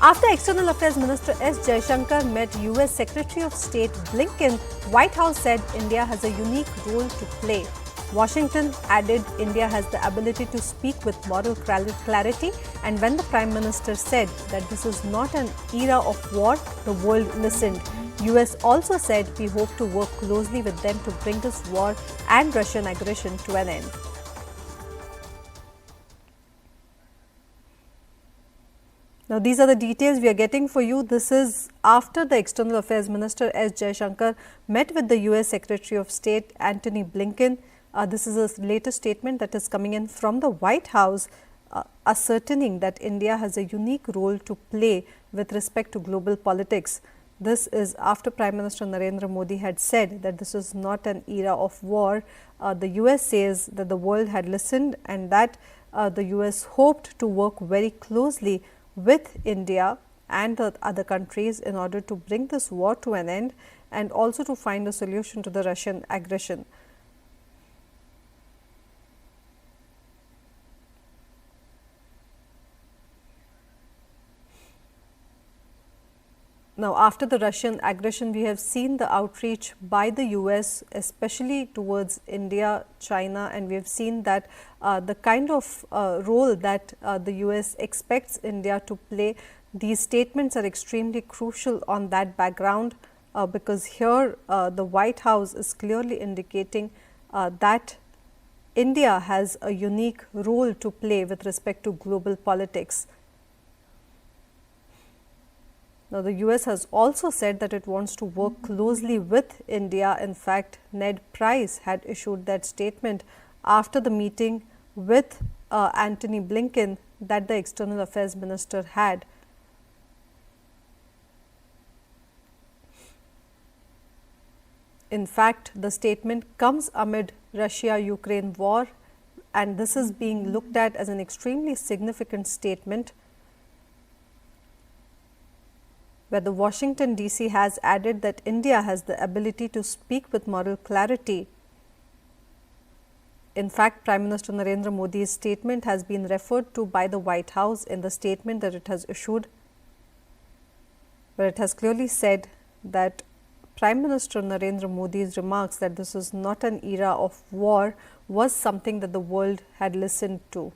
After External Affairs Minister S Jaishankar met US Secretary of State Blinken, White House said India has a unique role to play. Washington added India has the ability to speak with moral clarity, and when the Prime Minister said that this is not an era of war, the world listened. US also said we hope to work closely with them to bring this war and Russian aggression to an end. Now, these are the details we are getting for you. This is after the External Affairs Minister S Jaishankar met with the US Secretary of State Antony Blinken. This is a latest statement that is coming in from the White House, ascertaining that India has a unique role to play with respect to global politics. This is after Prime Minister Narendra Modi had said that this is not an era of war. The US says that the world had listened and that the US hoped to work very closely with India and the other countries in order to bring this war to an end and also to find a solution to the Russian aggression. Now, after the Russian aggression, we have seen the outreach by the US, especially towards India, China, and we have seen that the kind of role that the US expects India to play. These statements are extremely crucial on that background because here the White House is clearly indicating that India has a unique role to play with respect to global politics. Now, the US has also said that it wants to work closely with India. In fact, Ned Price had issued that statement after the meeting with Antony Blinken that the External Affairs Minister had. In fact, the statement comes amid Russia-Ukraine war, and this is being looked at as an extremely significant statement, where the Washington DC has added that India has the ability to speak with moral clarity. In fact, Prime Minister Narendra Modi's statement has been referred to by the White House in the statement that it has issued, where it has clearly said that Prime Minister Narendra Modi's remarks that this is not an era of war was something that the world had listened to.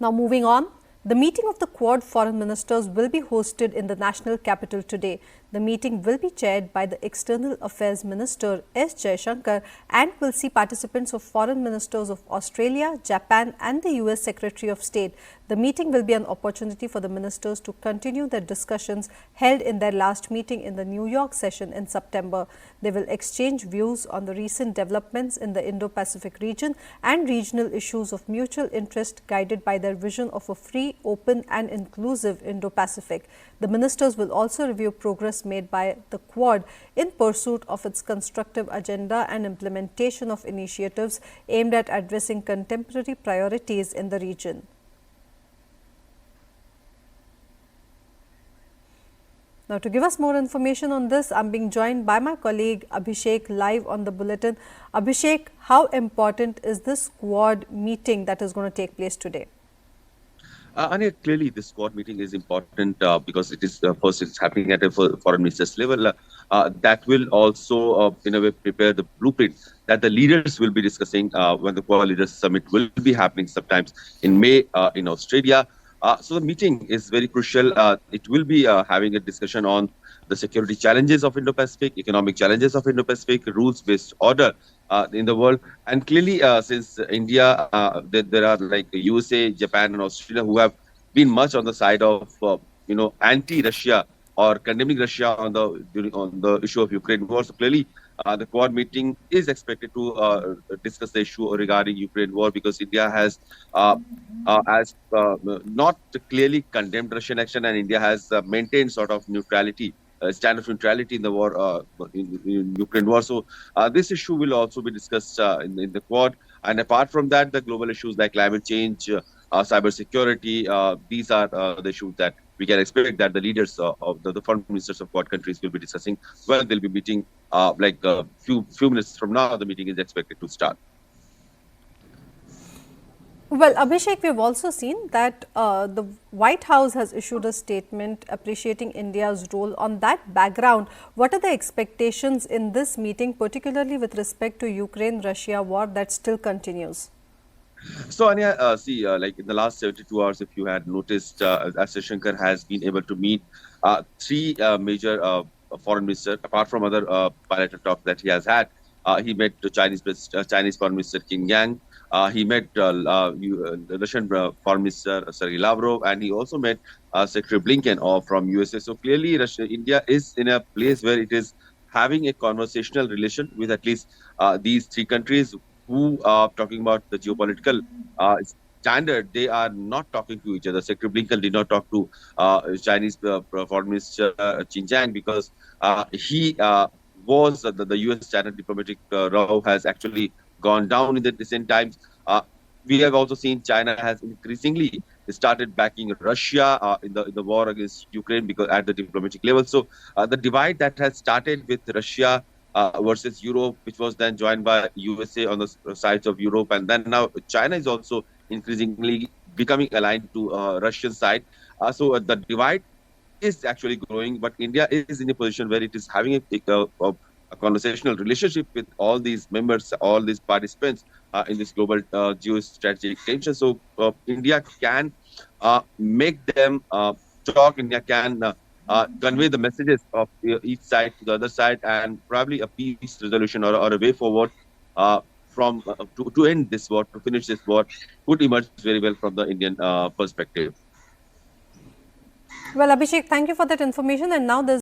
Now, moving on, the meeting of the Quad foreign ministers will be hosted in the national capital today. The meeting will be chaired by the External Affairs Minister S Jaishankar and will see participants of foreign ministers of Australia, Japan and the US Secretary of State. The meeting will be an opportunity for the ministers to continue their discussions held in their last meeting in the New York session in September. They will exchange views on the recent developments in the Indo-Pacific region and regional issues of mutual interest guided by their vision of a free, open and inclusive Indo-Pacific. The ministers will also review progress made by the Quad in pursuit of its constructive agenda and implementation of initiatives aimed at addressing contemporary priorities in the region. Now, to give us more information on this, I am being joined by my colleague Abhishek live on the bulletin. Abhishek, how important is this Quad meeting that is going to take place today? Anya, clearly this Quad meeting is important because it is first it's happening at a foreign ministers level. That will also in a way prepare the blueprint that the leaders will be discussing when the Quad Leaders Summit will be happening sometimes in May in Australia. So the meeting is very crucial. It will be having a discussion on the security challenges of Indo-Pacific, economic challenges of Indo-Pacific, rules-based order in the world. And clearly, since India, there are like USA, Japan and Australia who have been much on the side of, anti-Russia or condemning Russia on the issue of Ukraine war. So clearly, the Quad meeting is expected to discuss the issue regarding Ukraine war because India has not clearly condemned Russian action, and India has maintained sort of neutrality, stand of neutrality in the war, in Ukraine war. So this issue will also be discussed in the Quad. And apart from that, the global issues like climate change, cyber security, these are the issues that we can expect that the leaders of the foreign ministers of Quad countries will be discussing. Well, they'll be meeting like a few minutes from now. The meeting is expected to start. Well, Abhishek, we've also seen that the White House has issued a statement appreciating India's role. On that background, what are the expectations in this meeting, particularly with respect to Ukraine-Russia war that still continues? So, Anya, see, like in the last 72 hours, if you had noticed, S Jaishankar has been able to meet three major foreign ministers, apart from other bilateral talks that he has had. He met the Chinese Foreign Minister King Yang. He met the Russian Foreign Minister Sergei Lavrov, and he also met Secretary Blinken from USA. So clearly, India is in a place where it is having a conversational relation with at least these three countries who are talking about the geopolitical standard. They are not talking to each other. Secretary Blinken did not talk to Chinese Foreign Minister Xinjiang because he was the U.S.-China diplomatic row has actually gone down in the recent times. We have also seen China has increasingly started backing Russia in the war against Ukraine because at the diplomatic level. So the divide that has started with Russia versus Europe, which was then joined by USA on the sides of Europe, and then now China is also increasingly becoming aligned to Russian side. So the divide is actually growing, but India is in a position where it is having a conversational relationship with all these members, all these participants in this global geostrategic tension. So India can make them talk. India can convey the messages of each side to the other side, and probably a peace resolution or a way forward to end this war, to finish this war, could emerge very well from the Indian perspective. Well, Abhishek, thank you for that information. And now there's